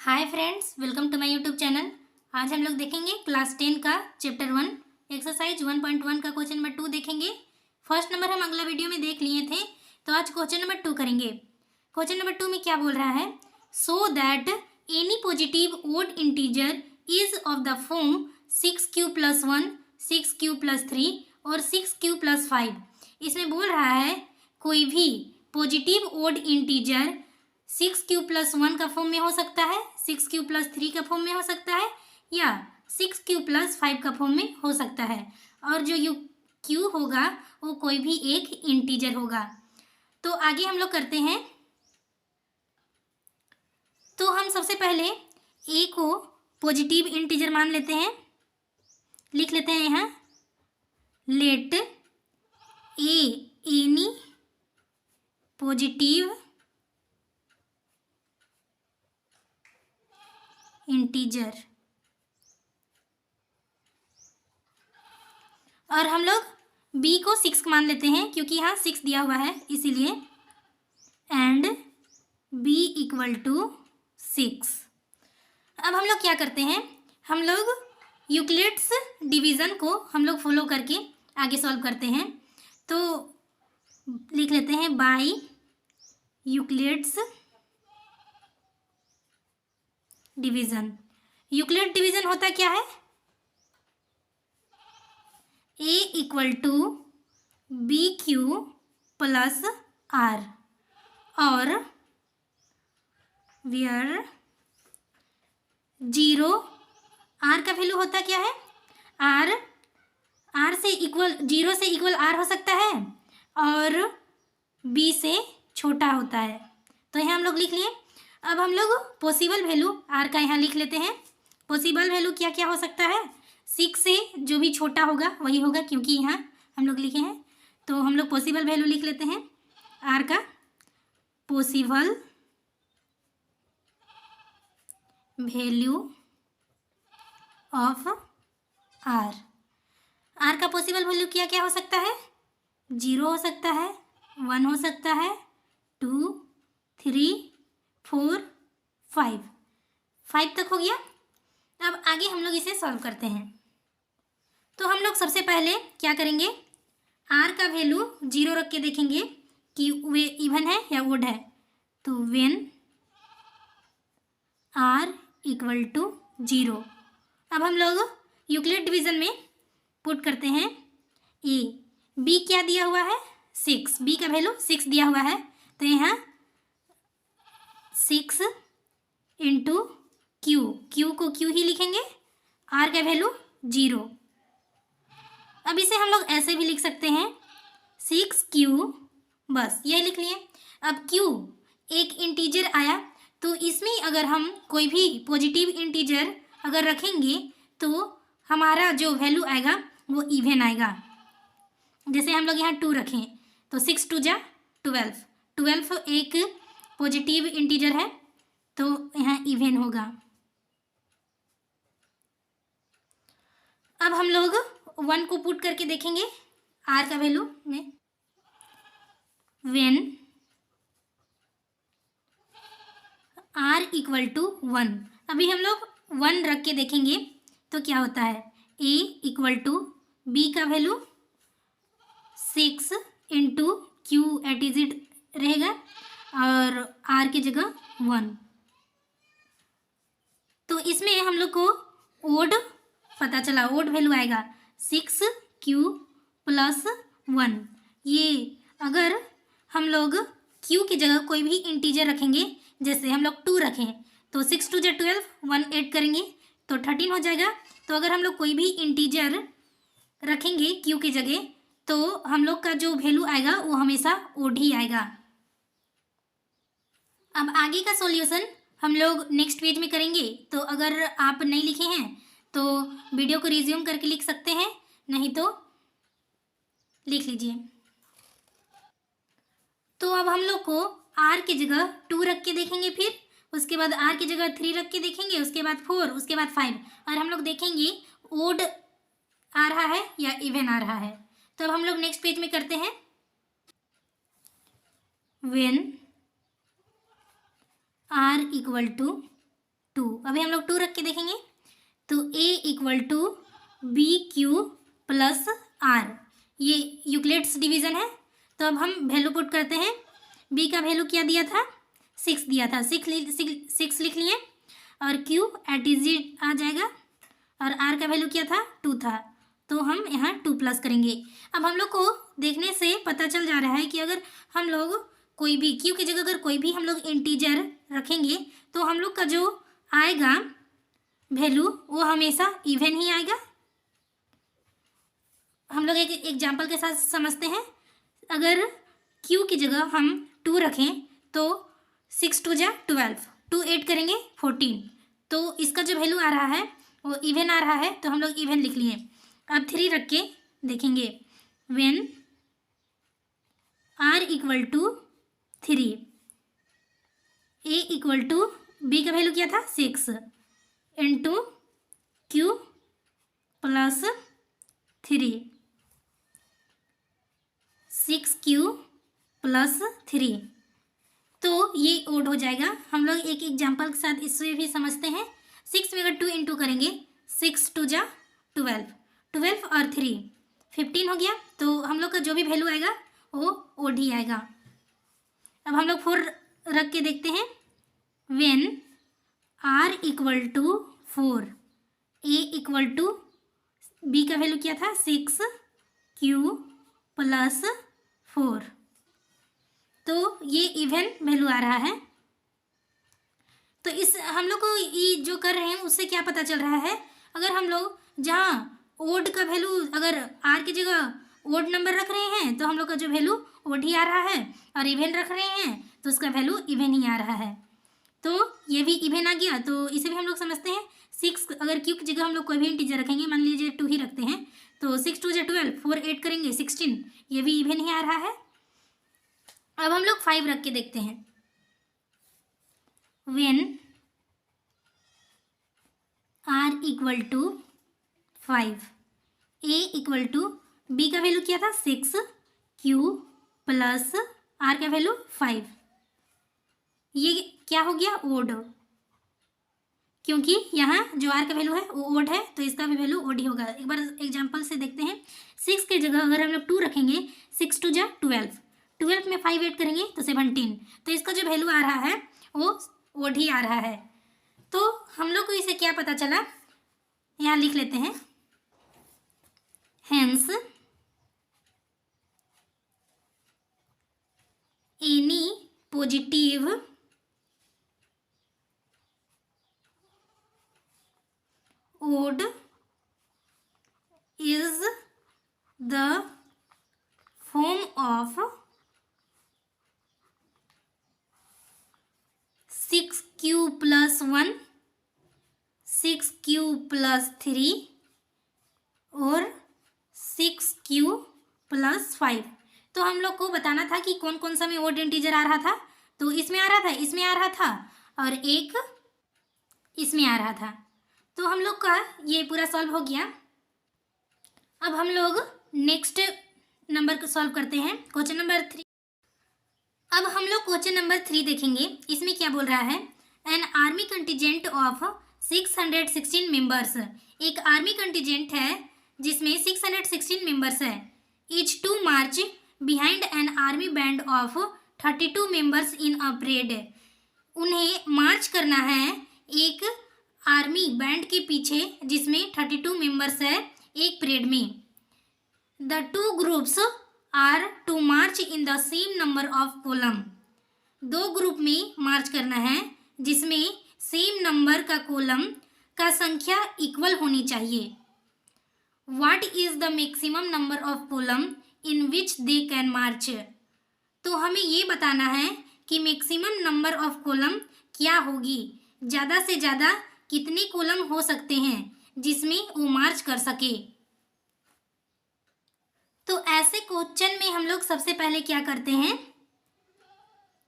Hi friends, welcome to my YouTube channel. आज हम लोग देखेंगे क्लास 10 का चैप्टर 1 एक्सरसाइज 1.1 का क्वेश्चन नंबर 2 देखेंगे। फर्स्ट नंबर हम अगला वीडियो में देख लिए थे, तो आज क्वेश्चन नंबर 2 करेंगे। क्वेश्चन नंबर 2 में क्या बोल रहा है? So that any positive odd integer is of the form 6q+1, 6q+3 और 6q+5। इसमें बोल रहा है कोई भी पॉजिटिव ओड इंटीजर 6q+1 का फॉर्म में हो सकता है, 6q+3 का फॉर्म में हो सकता है या 6q+5 का फॉर्म में हो सकता है, और जो q होगा वो कोई भी एक इंटीजर होगा। तो आगे हम लोग करते हैं। तो हम सबसे पहले a को पॉजिटिव इंटीजर मान लेते हैं, लिख लेते हैं यहाँ let a any positive integer. और हम लोग b को 6 मान लेते हैं क्योंकि यहाँ 6 दिया हुआ है इसीलिए, एंड b = 6। अब हम लोग क्या करते हैं, हम लोग यूक्लिड्स डिवीज़न को हम लोग फॉलो करके आगे सॉल्व करते हैं। तो लिख लेते हैं by Euclid's division. Euclid division होता क्या है? a = bq + r, और वेयर 0 r का वैल्यू होता क्या है? r से इक्वल 0 से इक्वल r हो सकता है और b से छोटा होता है। तो यहाँ हम लोग लिख लिए। अब हम लोग पॉसिबल वैल्यू r का यहाँ लिख लेते हैं। पॉसिबल वैल्यू क्या क्या हो सकता है? 6 से जो भी छोटा होगा वही होगा, क्योंकि यहाँ हम लोग लिखे हैं। तो हम लोग पॉसिबल वैल्यू लिख लेते हैं r का। पॉसिबल वैल्यू ऑफ r का पॉसिबल वैल्यू क्या क्या हो सकता है? 0 हो सकता है, 1 हो सकता है, 2, 3, 4, 5 तक हो गया। अब आगे हम लोग इसे सॉल्व करते हैं। तो हम लोग सबसे पहले क्या करेंगे, r का वैल्यू 0 रख के देखेंगे कि वे इवन है या ओड है। तो व्हेन r = 0। अब हम लोग यूक्लिड डिवीज़न में पुट करते हैं a। b क्या दिया हुआ है? 6। b का वैल्यू 6 दिया हुआ है, तो यहाँ 6 × q को q ही लिखेंगे, r का वैल्यू 0। अब इसे हम लोग ऐसे भी लिख सकते हैं 6q, बस यही लिख लिए। अब q एक इंटीजर आया, तो इसमें अगर हम कोई भी पॉजिटिव इंटीजर अगर रखेंगे तो हमारा जो वैल्यू आएगा वो इवन आएगा। जैसे हम लोग यहाँ 2 रखें तो 6 2 जा 12, 12 एक पॉजिटिव इंटीजर है तो यहाँ इवन होगा। अब हम लोग 1 को पुट करके देखेंगे r का वैल्यू में। व्हेन r = 1, अभी हम लोग 1 रख के देखेंगे तो क्या होता है? a = b का value 6 × q at is it रहेगा और r की जगह 1। तो इसमें हम लोग को ओड पता चला, ओड वैल्यू आएगा 6q+1। ये अगर हम लोग q की जगह कोई भी इंटीजर रखेंगे, जैसे हम लोग 2 रखें तो 6 2 × 12, 1 ऐड करेंगे तो 13 हो जाएगा। तो अगर हम लोग कोई भी इंटीजर रखेंगे q की जगह तो हम लोग का जो वैल्यू आएगा वो हमेशा ओड ही आएगा। अब आगे का सॉल्यूशन हम लोग नेक्स्ट पेज में करेंगे, तो अगर आप नहीं लिखे हैं तो वीडियो को रिज्यूम करके लिख सकते हैं, नहीं तो लिख लीजिए। तो अब हम लोग को r की जगह 2 रख के देखेंगे, फिर उसके बाद r की जगह 3 रख के देखेंगे, उसके बाद 4, उसके बाद 5, और हम लोग देखेंगे ओड आ रहा है या इवन आ रहा है। तो अब हम लोग नेक्स्ट पेज में करते हैं। When r = 2। अभी हम लोग 2 रख के देखेंगे तो A equal to B Q plus R, ये यूक्लिड्स डिवीज़न है। तो अब हम वैल्यू पुट करते हैं। B का वैल्यू क्या दिया था, 6 दिया था, 6 लिख लिए, और Q एट इजी आ जाएगा, और R का वैल्यू क्या था, 2 था, तो हम यहाँ 2 प्लस करेंगे। अब हम लोग को देखने से पता चल जा रहा है कि अगर हम लोग कोई भी Q की जगह अगर कोई भी हम लोग इंटीजर रखेंगे तो हम लोग का जो आएगा वैल्यू वो हमेशा इवन ही आएगा। हम लोग एक एग्जाम्पल के साथ समझते हैं। अगर Q की जगह हम 2 रखें तो 6 2 जा 12, 2 8 करेंगे 14, तो इसका जो वैल्यू आ रहा है वो इवन आ रहा है, तो हम लोग इवन लिख लिए। अब 3 रख के देखेंगे, when R equal to 3, A equal to B का वैल्यू क्या था, 6 into Q plus 3, 6Q plus 3, तो ये ओड हो जाएगा। हम लोग एक एग्जाम्पल के साथ इससे भी समझते हैं। 6 में अगर 2 इंटू करेंगे, 6 2 जा 12, 12 और 3 15 हो गया, तो हम लोग का जो भी वैल्यू आएगा वो ओड ही आएगा। अब हम लोग 4 रख के देखते हैं, when R equal to 4, A equal to B का वैल्यू क्या था, 6Q प्लस 4, तो ये इवन वैल्यू आ रहा है। तो इस हम लोग को ये जो कर रहे हैं उससे क्या पता चल रहा है, अगर हम लोग जहाँ ओड का वैल्यू अगर R की जगह ओड नंबर रख रहे हैं तो हम लोग का जो वैल्यू ओड ही आ रहा है, और इवन रख रहे हैं तो उसका वैल्यू इवन ही आ रहा है, तो ये भी इवन आ गया। तो इसे भी हम लोग समझते हैं। 6 अगर Q की जगह हम लोग कोई भी इंटीजर रखेंगे, मान लीजिए 2 ही रखते हैं, तो 6 2 जा 12, 4 8 करेंगे 16, ये भी इवन ही आ रहा है। अब हम लोग 5 रख के देखते हैं, when R equal to 5, A equal to B का वैल्यू क्या था, 6Q प्लस R का वैल्यू 5, ये क्या हो गया, ओड, क्योंकि यहाँ जो R का वैल्यू है वो ओड है, तो इसका भी वैल्यू ओड ही होगा। एक बार एग्जांपल से देखते हैं। 6 की जगह अगर हम लोग 2 रखेंगे, 6 2 जा 12, 12 में 5 ऐड करेंगे तो 17, तो इसका जो वैल्यू आ रहा है वो ओड ही आ रहा है। तो हम लोग को इसे क्या पता चला, यहाँ लिख लेते हैं, hence any positive odd is the form of 6Q plus 1, 6Q plus 3 और 6Q plus 5। तो हम लोग को बताना था कि कौन कौन सा में ओड इंटीजर आ रहा था, तो इसमें आ रहा था, इसमें आ रहा था, और एक इसमें आ रहा था। तो हम लोग का ये पूरा सॉल्व हो गया। अब हम लोग नेक्स्ट नंबर को सॉल्व करते हैं, क्वेश्चन नंबर 3। अब हम लोग क्वेश्चन नंबर 3 देखेंगे। इसमें क्या बोल रहा है, an army contingent of 616 members, एक आर्मी कंटिजेंट है जिसमें 616 मेंबर्स है, is to march behind an army band of 32 members in a parade. उन्हें मार्च करना है एक आर्मी बैंड के पीछे जिसमें 32 मेंबर्स है एक परेड में। The two groups are to march in the same number of column. 2 group में मार्च करना है जिसमें सेम नंबर का कॉलम का संख्या इक्वल होनी चाहिए। What is the maximum number of column in which they can march. तो हमें ये बताना है कि मैक्सिमम नंबर ऑफ कॉलम क्या होगी, ज़्यादा से ज़्यादा कितने कॉलम हो सकते हैं जिसमें वो मार्च कर सके। तो ऐसे क्वेश्चन में हम लोग सबसे पहले क्या करते हैं,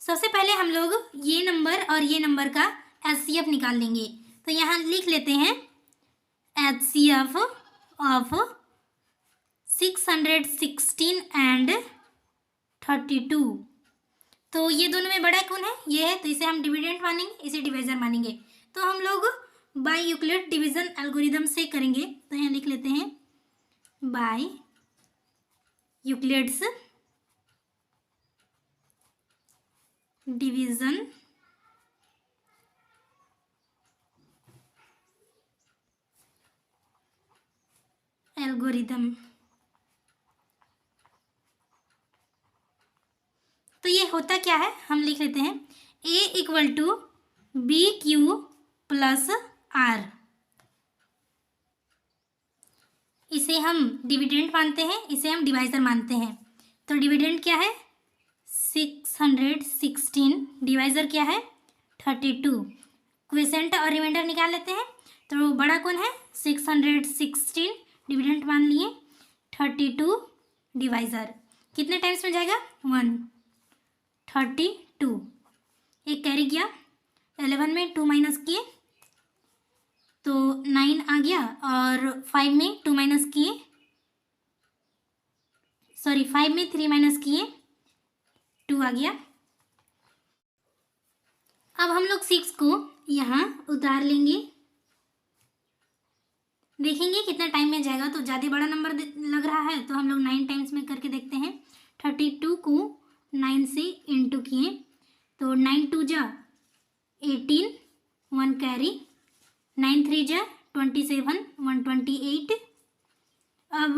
सबसे पहले हम लोग ये नंबर और ये नंबर का HCF निकाल लेंगे। तो यहाँ लिख लेते हैं HCF ऑफ 616 एंड 32। तो ये दोनों में बड़ा कौन है, ये है, तो इसे हम डिविडेंड मानेंगे, इसे डिवाइजर मानेंगे। तो हम लोग बाय यूक्लिड डिवीजन एल्गोरिदम से करेंगे। तो यहाँ लिख लेते हैं बाय यूक्लिड्स डिवीजन एल्गोरिदम। तो ये होता क्या है, हम लिख लेते हैं a equal to B Q plus R. इसे हम डिविडेंड मानते हैं, इसे हम डिवाइजर मानते हैं। तो डिविडेंड क्या है 616, डिवाइजर क्या है 32। क्विसेंट और रिमाइंडर निकाल लेते हैं। तो बड़ा कौन है 616, डिविडेंड मान लिए 32, डिवाइजर कितने टाइम्स में जाएगा 1, 32। एक कैरी किया, 11 में 2 माइनस किए तो 9 आ गया, और 5 में 2 माइनस किए, सॉरी 5 में 3 माइनस किए 2 आ गया। अब हम लोग 6 को यहाँ उतार लेंगे, देखेंगे कितना टाइम में जाएगा। तो ज़्यादा बड़ा नंबर लग रहा है तो हम लोग 9 टाइम्स में करके देखते हैं। 32 को 9 से इंटू किए तो 9 2 जा 18, 1 कैरी, 9 3 जा 27, 128। अब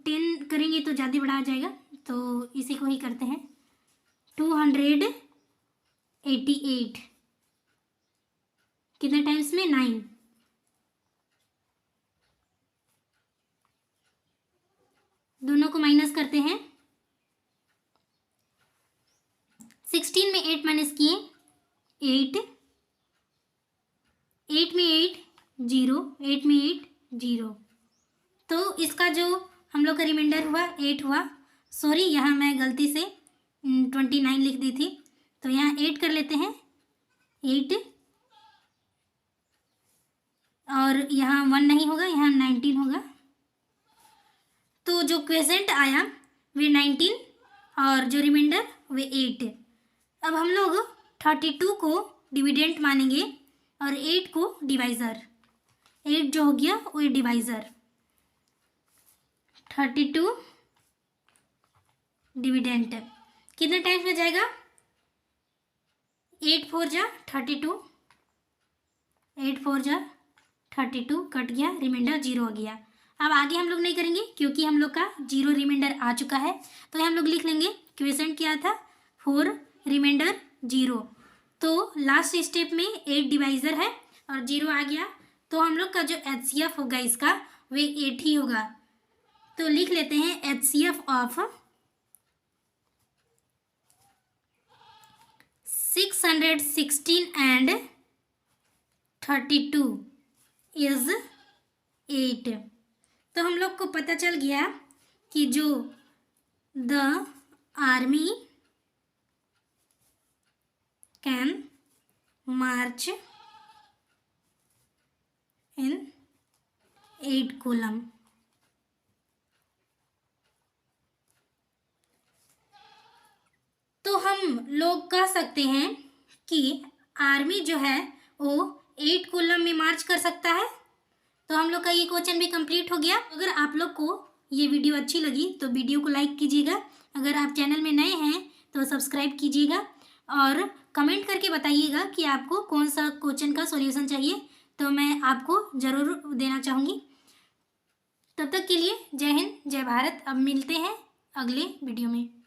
10 करेंगे तो ज़्यादा बड़ा आ जाएगा, तो इसी को ही करते हैं 288। कितने टाइम्स में 9। दोनों को माइनस करते हैं। 16 में 8 माइनस किए 8, 8 में 8 0, 8 में 8 0। तो इसका जो हम लोग का रिमाइंडर हुआ 8 हुआ। सॉरी यहाँ मैं गलती से 29 लिख दी थी, तो यहाँ 8 कर लेते हैं 8, और यहाँ 1 नहीं होगा, यहाँ 19 होगा। तो जो क्वेसेंट आया वे 19 और जो रिमाइंडर वे 8। अब हम लोग 32 को डिविडेंट मानेंगे और 8 को डिवाइज़र। 8 जो हो गया वो डिवाइज़र, 32 डिविडेंट कितने टाइम्स में जाएगा 8 4 जा 32, 8 4 जा 32 कट गया, रिमाइंडर 0 हो गया। अब आगे हम लोग नहीं करेंगे क्योंकि हम लोग का 0 रिमाइंडर आ चुका है। तो हम लोग लिख लेंगे क्वेश्चन क्या था 4 रिमाइंडर 0। तो लास्ट स्टेप में 8 डिवाइज़र है और 0 आ गया, तो हम लोग का जो HCF होगा इसका वे 8 ही होगा। तो लिख लेते हैं HCF ऑफ 616 एंड 32 इज 8। तो हम लोग को पता चल गया कि जो the army can March in 8 column. तो हम लोग कह सकते हैं कि आर्मी जो है वो 8 कॉलम में मार्च कर सकता है। तो हम लोग का ये क्वेश्चन भी कंप्लीट हो गया। अगर आप लोग को ये वीडियो अच्छी लगी तो वीडियो को लाइक कीजिएगा। अगर आप चैनल में नए हैं तो सब्सक्राइब कीजिएगा और कमेंट करके बताइएगा कि आपको कौन सा क्वेश्चन का सॉल्यूशन चाहिए, तो मैं आपको ज़रूर देना चाहूँगी। तब तक के लिए जय हिंद जय भारत। अब मिलते हैं अगले वीडियो में।